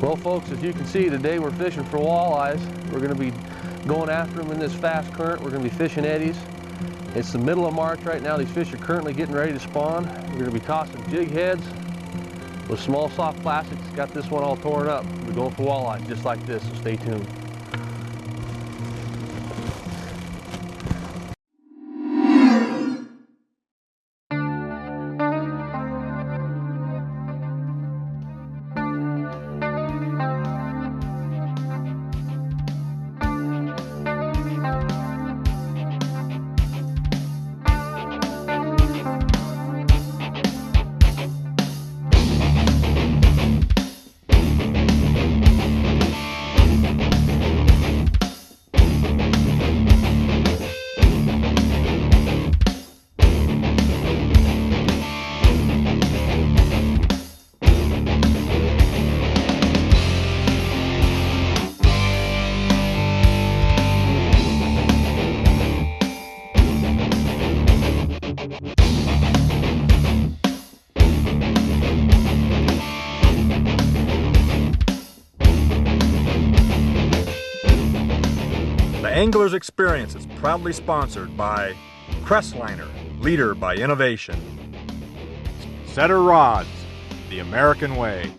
Well folks, as you can see, today we're fishing for walleyes. We're going to be going after them in this fast current. We're going to be fishing eddies. It's the middle of March right now. These fish are currently getting ready to spawn. We're going to be tossing jig heads with small soft plastics. Got this one all torn up. We're going for walleyes just like this, so stay tuned. Angler's Experience is proudly sponsored by Crestliner, leader by innovation. Setter Rods, the American way.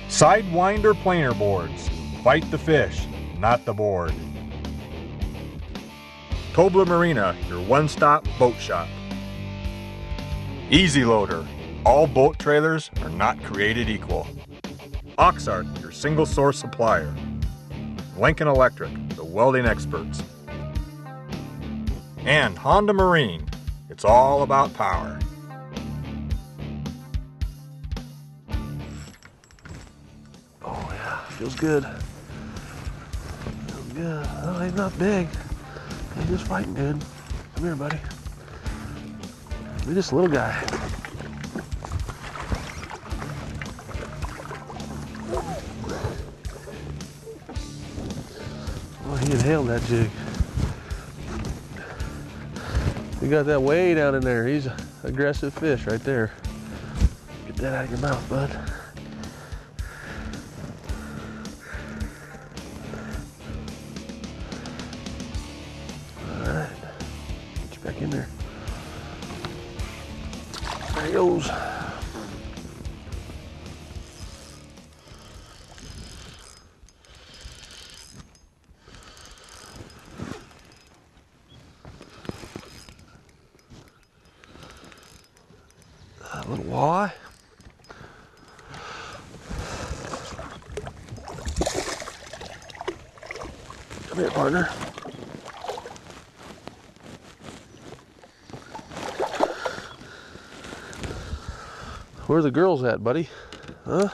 Sidewinder planer boards, fight the fish, not the board. Tobler Marina, your one-stop boat shop. Easy Loader, all boat trailers are not created equal. Oxart, your single source supplier. Lincoln Electric, the welding experts. And Honda Marine, it's all about power. Oh yeah, feels good. Feels good. Oh, he's not big. He's just fighting good. Come here, buddy. Look at this little guy. Oh, he inhaled that jig. You got that way down in there. He's an aggressive fish right there. Get that out of your mouth, bud. All right, get you back in there. There he goes. A little walleye. Come here, partner. Where are the girls at, buddy? Huh?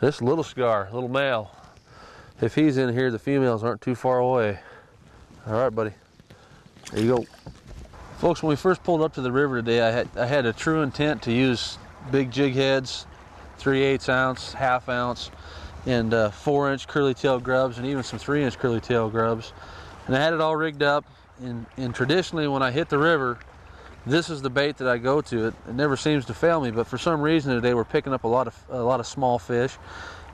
This little scar, little male. If he's in here, the females aren't too far away. All right, buddy. There you go. Folks, when we first pulled up to the river today, I had a true intent to use big jig heads, 3/8 ounce, ½ ounce, and 4-inch curly tail grubs, and even some 3-inch curly tail grubs. And I had it all rigged up. And traditionally, when I hit the river, this is the bait that I go to. It never seems to fail me, but for some reason today we're picking up a lot of small fish.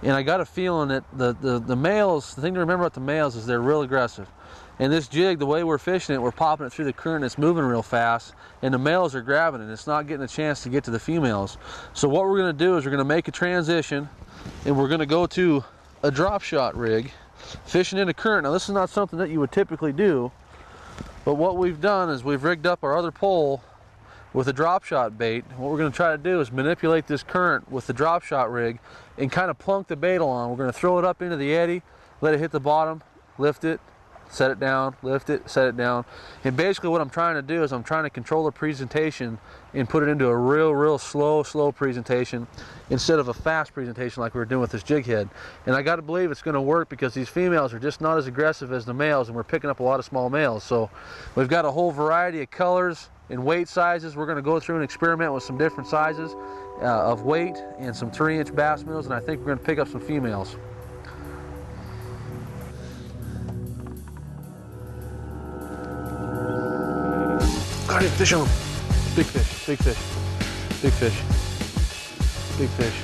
And I got a feeling that the males, the thing to remember about the males is they're real aggressive. And this jig, the way we're fishing it, we're popping it through the current, it's moving real fast, and the males are grabbing it. It's not getting a chance to get to the females. So what we're gonna do is we're gonna make a transition, and we're gonna go to a drop shot rig, fishing in a current. Now this is not something that you would typically do, but what we've done is we've rigged up our other pole with a drop shot bait. What we're gonna try to do is manipulate this current with the drop shot rig and kind of plunk the bait along. We're gonna throw it up into the eddy, let it hit the bottom, lift it, set it down, lift it, set it down. And basically what I'm trying to do is I'm trying to control the presentation and put it into a real slow presentation instead of a fast presentation like we were doing with this jig head. And I got to believe it's going to work because these females are just not as aggressive as the males, and we're picking up a lot of small males. So we've got a whole variety of colors and weight sizes. We're going to go through and experiment with some different sizes of weight and some 3-inch bass minnows, and I think we're going to pick up some females. Got it, fish on. Big fish, big fish, big fish, big fish.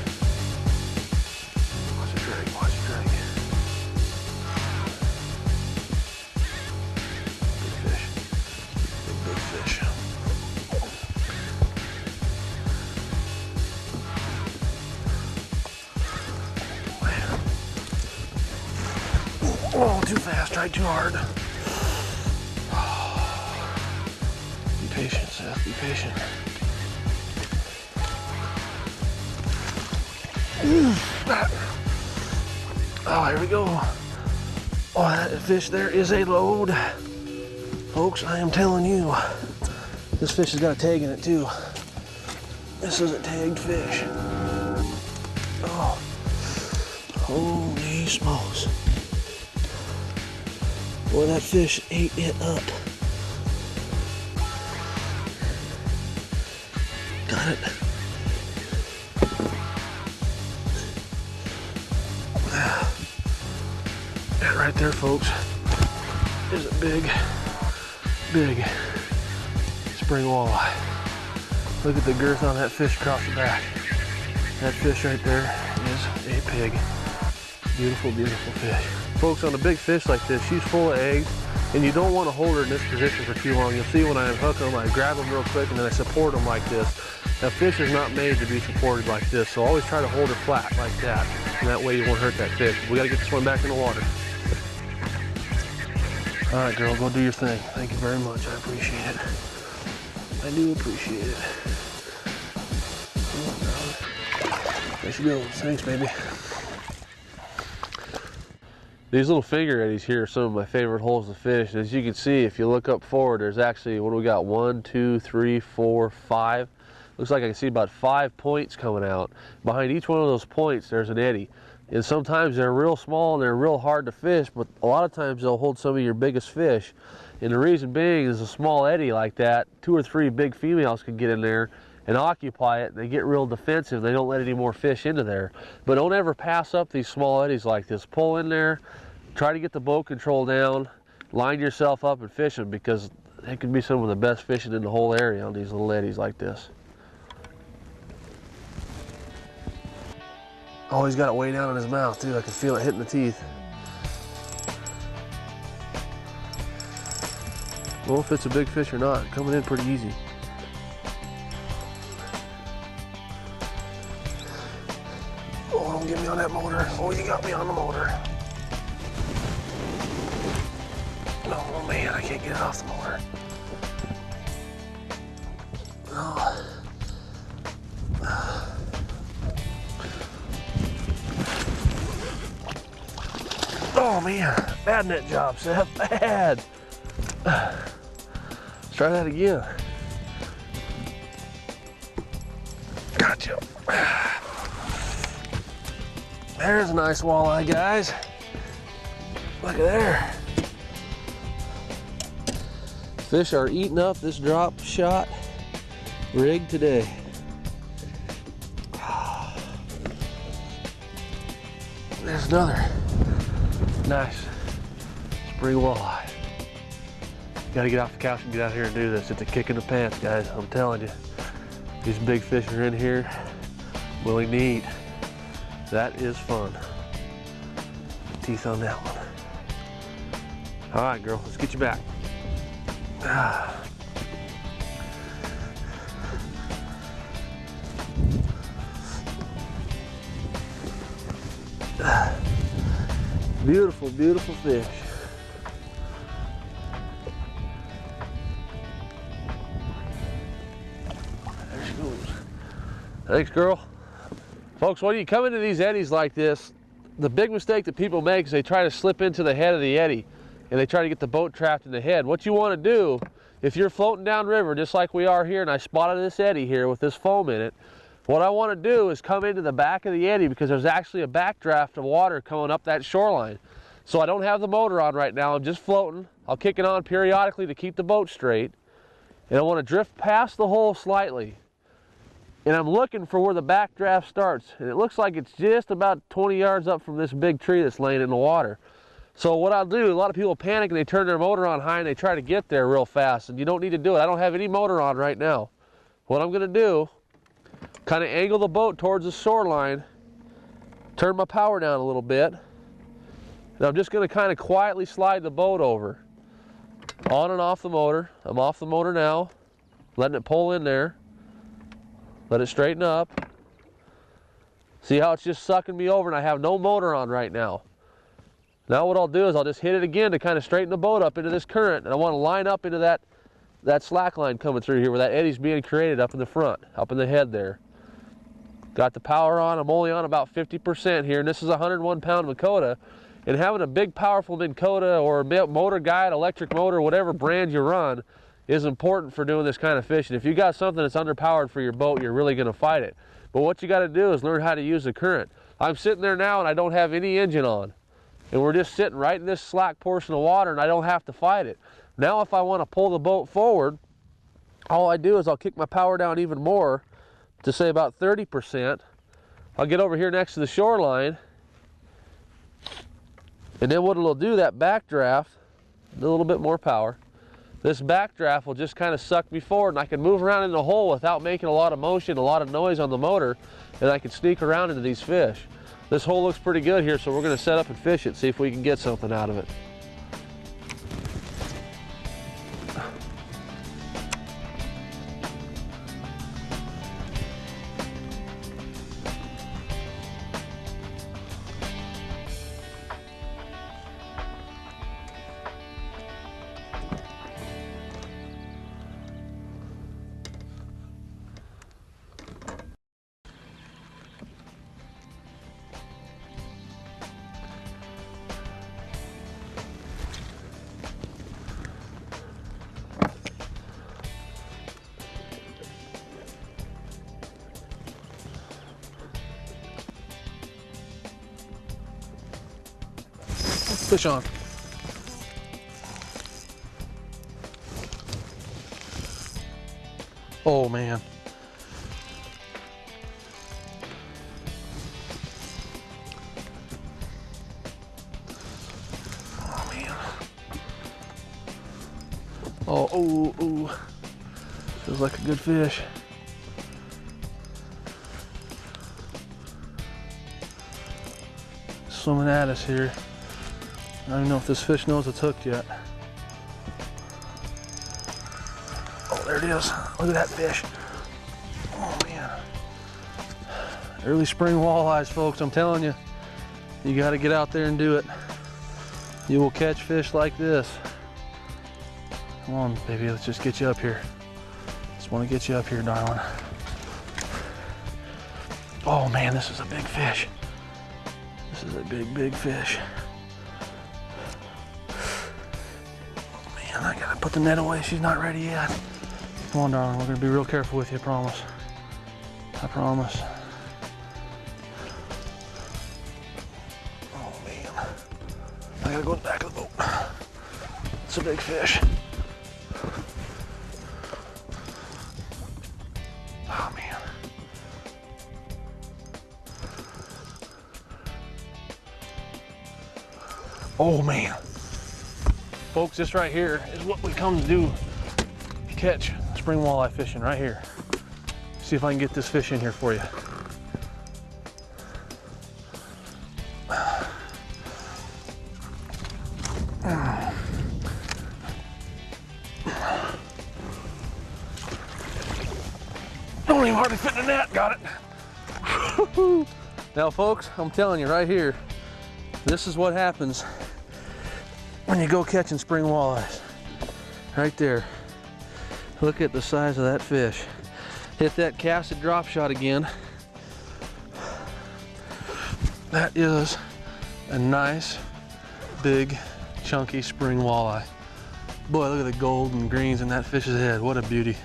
Watch it drag, watch it drag. Big fish, big fish. Oh, too fast, tried too hard. Be patient, Seth, be patient. Oh, here we go. Oh, that fish there is a load. Folks, I am telling you, this fish has got a tag in it too. This is a tagged fish. Oh, holy smokes. Boy, that fish ate it up. Got it. That right there, folks, is a big, big spring walleye. Look at the girth on that fish across the back. That fish right there is a pig. Beautiful, beautiful fish. Folks, on a big fish like this, she's full of eggs, and you don't want to hold her in this position for too long. You'll see when I unhook them, I grab them real quick and then I support them like this. That fish is not made to be supported like this, so always try to hold her flat like that, and that way you won't hurt that fish. We got to get this one back in the water. All right, girl, go do your thing. Thank you very much. I appreciate it. I do appreciate it. There she goes. Thanks, baby. These little finger eddies here are some of my favorite holes to fish. And as you can see, if you look up forward, there's actually, what do we got? 1, 2, 3, 4, 5. Looks like I can see about 5 points coming out. Behind each one of those points, there's an eddy. And sometimes they're real small and they're real hard to fish, but a lot of times they'll hold some of your biggest fish. And the reason being is a small eddy like that, 2 or 3 big females can get in there and occupy it. They get real defensive. They don't let any more fish into there. But don't ever pass up these small eddies like this. Pull in there, try to get the boat control down, line yourself up and fish them, because it can be some of the best fishing in the whole area on these little eddies like this. Oh, he's got it way down in his mouth too. I can feel it hitting the teeth. Well, if it's a big fish or not, coming in pretty easy. Oh, don't get me on that motor. Oh, you got me on the motor. Oh man, I can't get it off the motor. Oh. Oh man, bad net job, Seth, bad. Let's try that again. Gotcha. There's a nice walleye, guys. Look at there. Fish are eating up this drop shot rig today. There's another nice spring walleye. Gotta get off the couch and get out here and do this. It's a kick in the pants, guys. I'm telling you. These big fish are in here willing to eat. That is fun. Teeth on that one. All right, girl, let's get you back. Beautiful, beautiful fish. There she goes. Thanks, girl. Folks, when you come into these eddies like this, the big mistake that people make is they try to slip into the head of the eddy and they try to get the boat trapped in the head. What you want to do, if you're floating downriver just like we are here, and I spotted this eddy here with this foam in it, what I want to do is come into the back of the eddy, because there's actually a backdraft of water coming up that shoreline. So I don't have the motor on right now, I'm just floating. I'll kick it on periodically to keep the boat straight. And I want to drift past the hole slightly. And I'm looking for where the backdraft starts. And it looks like it's just about 20 yards up from this big tree that's laying in the water. So what I'll do, a lot of people panic and they turn their motor on high and they try to get there real fast. And you don't need to do it. I don't have any motor on right now. what I'm gonna do, kind of angle the boat towards the shoreline, turn my power down a little bit, and I'm just gonna kind of quietly slide the boat over. On and off the motor. I'm off the motor now, letting it pull in there. Let it straighten up. See how it's just sucking me over and I have no motor on right now. Now what I'll do is I'll just hit it again to kind of straighten the boat up into this current, and I want to line up into that slack line coming through here where that eddy's being created up in the front, up in the head there. Got the power on. I'm only on about 50% here, and this is a 101-pound Minn Kota. And having a big, powerful Minn Kota or motor guide, electric motor, whatever brand you run, is important for doing this kind of fishing. If you got something that's underpowered for your boat, you're really going to fight it. But what you got to do is learn how to use the current. I'm sitting there now and I don't have any engine on. And we're just sitting right in this slack portion of water and I don't have to fight it. Now if I want to pull the boat forward, all I do is I'll kick my power down even more to say about 30%. I'll get over here next to the shoreline. And then what it'll do, that backdraft, a little bit more power, this backdraft will just kind of suck me forward and I can move around in the hole without making a lot of motion, a lot of noise on the motor, and I can sneak around into these fish. This hole looks pretty good here, so we're going to set up and fish it, see if we can get something out of it. Fish on. Oh man. Oh man. Oh, ooh, ooh. Feels like a good fish. Swimming at us here. I don't know if this fish knows it's hooked yet. Oh, there it is. Look at that fish. Oh, man. Early spring walleyes, folks. I'm telling you, you got to get out there and do it. You will catch fish like this. Come on, baby. Let's just get you up here. Just want to get you up here, darling. Oh, man, this is a big fish. This is a big, big fish. I gotta put the net away. She's not ready yet. Come on, darling. We're gonna be real careful with you. I promise. I promise. Oh man! I gotta go in the back of the boat. It's a big fish. Oh man! Oh man! Folks, this right here is what we come to do to catch spring walleye fishing right here. See if I can get this fish in here for you. Don't even hardly fit in the net, got it. Now folks, I'm telling you right here, this is what happens when you go catching spring walleyes. Right there. Look at the size of that fish. Hit that casted drop shot again. That is a nice, big, chunky spring walleye. Boy, look at the gold and greens in that fish's head. What a beauty.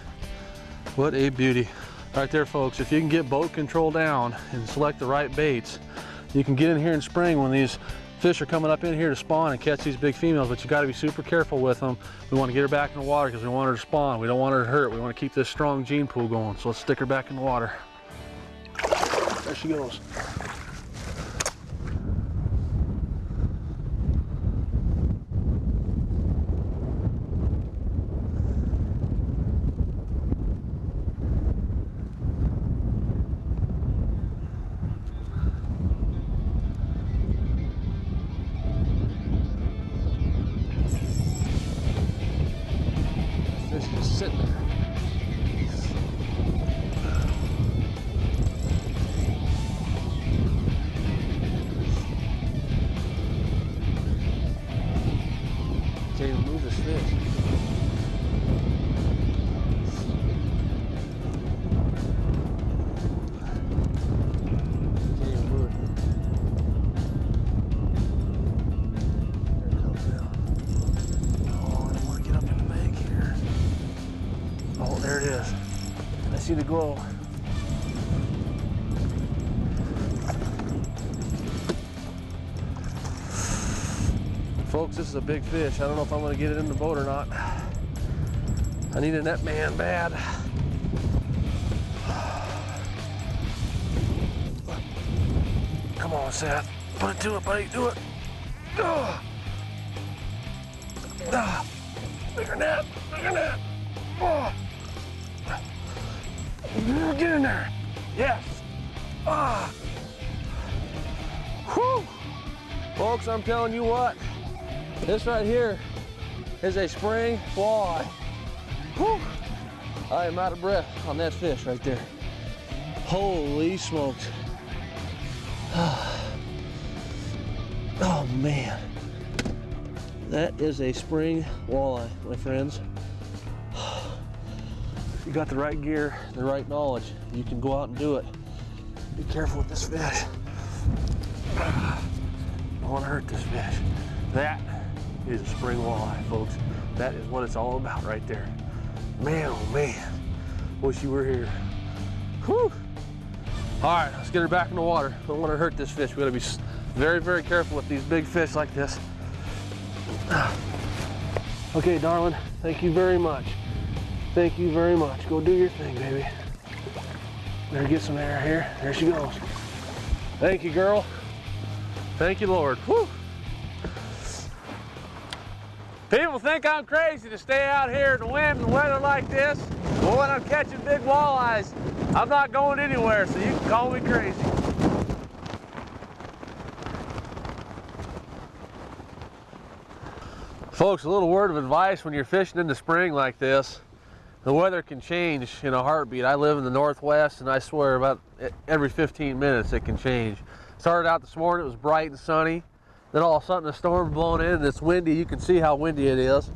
What a beauty. Right there, folks. If you can get boat control down and select the right baits, you can get in here in spring when these fish are coming up in here to spawn and catch these big females, but you got to be super careful with them. We want to get her back in the water because we want her to spawn. We don't want her to hurt. We want to keep this strong gene pool going. So let's stick her back in the water. There she goes. is. I see the glow. Folks, this is a big fish. I don't know if I'm gonna get it in the boat or not. I need a net man bad. Come on, Seth. Put it to it, buddy. Do it. Bigger net. Bigger net. Oh. Get in there. Yes. Whew. Folks, I'm telling you what. This right here is a spring walleye. Whew. I am out of breath on that fish right there. Holy smokes. Oh man. That is a spring walleye, my friends. If you got the right gear, the right knowledge, you can go out and do it. Be careful with this fish. Don't want to hurt this fish. That is a spring walleye, folks. That is what it's all about right there. Man, oh man. Wish you were here. Whew. All right, let's get her back in the water. Don't want to hurt this fish. We gotta be very, very careful with these big fish like this. Okay, darling, thank you very much. Thank you very much. Go do your thing, baby. Better get some air here. There she goes. Thank you, girl. Thank you, Lord. Whew. People think I'm crazy to stay out here in the wind and weather like this. But when I'm catching big walleyes, I'm not going anywhere, so you can call me crazy. Folks, a little word of advice when you're fishing in the spring like this. The weather can change in a heartbeat. I live in the Northwest, and I swear about every 15 minutes it can change. Started out this morning, it was bright and sunny. Then all of a sudden the storm's blowing in and it's windy. You can see how windy it is.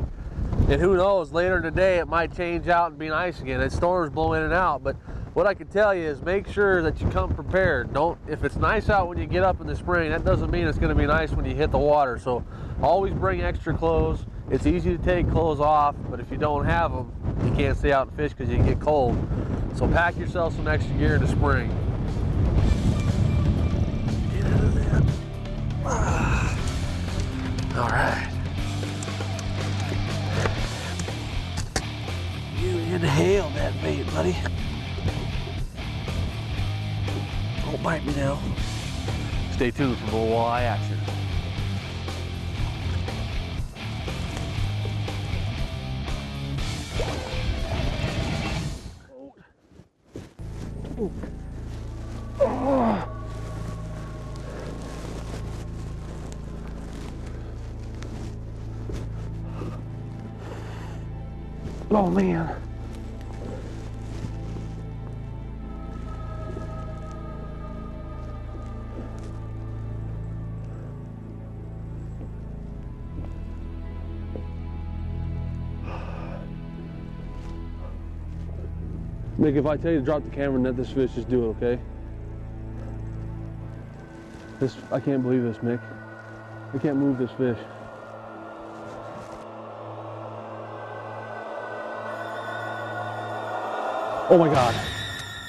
And who knows, later in the day it might change out and be nice again. That storms blow in and out. But what I can tell you is make sure that you come prepared. If it's nice out when you get up in the spring, that doesn't mean it's going to be nice when you hit the water. So always bring extra clothes. It's easy to take clothes off, but if you don't have them, you can't stay out and fish because you get cold. So pack yourself some extra gear in the spring. Get out of that. All right. You inhale that bait, buddy. Don't bite me now. Stay tuned for more walleye action. Oh man. Mick, if I tell you to drop the camera and let this fish, just do it, okay? I can't believe this, Mick. I can't move this fish. Oh my God.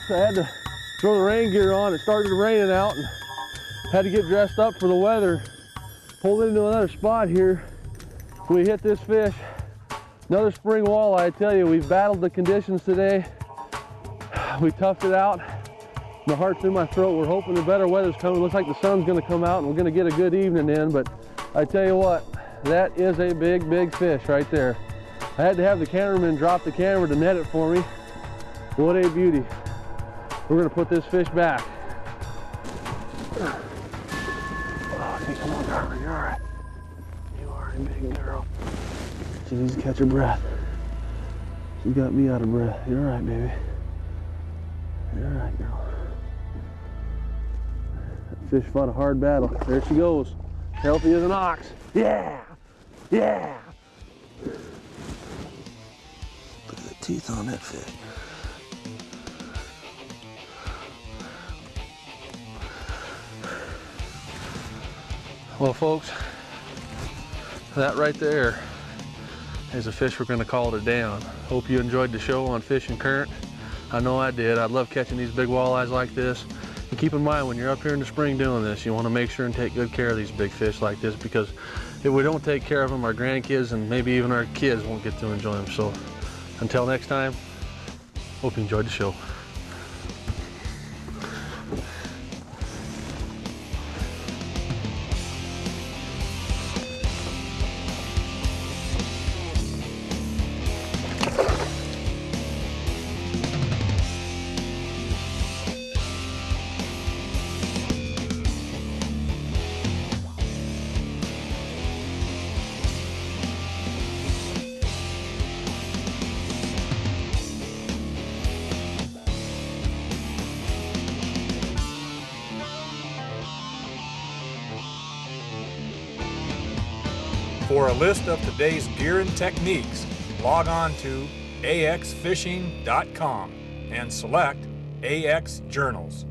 So I had to throw the rain gear on. It started raining out and had to get dressed up for the weather. Pulled into another spot here. We hit this fish. Another spring walleye. I tell you, we've battled the conditions today. We toughed it out. My heart's in my throat. We're hoping the better weather's coming. Looks like the sun's gonna come out and we're gonna get a good evening in, but I tell you what, that is a big, big fish right there. I had to have the cameraman drop the camera to net it for me. What a beauty. We're gonna put this fish back. Oh, okay, come on, darling, you're all right. You are a big girl. She needs to catch her breath. She got me out of breath. You're all right, baby. You're all right, girl. That fish fought a hard battle. There she goes. Healthy as an ox. Yeah! Yeah! Look at the teeth on that fish. Well, folks, that right there is a fish we're going to call it a day on. Hope you enjoyed the show on Fishing Current. I know I did. I love catching these big walleyes like this. And keep in mind, when you're up here in the spring doing this, you want to make sure and take good care of these big fish like this, because if we don't take care of them, our grandkids and maybe even our kids won't get to enjoy them. So until next time, hope you enjoyed the show. For a list of today's gear and techniques, log on to axfishing.com and select AX Journals.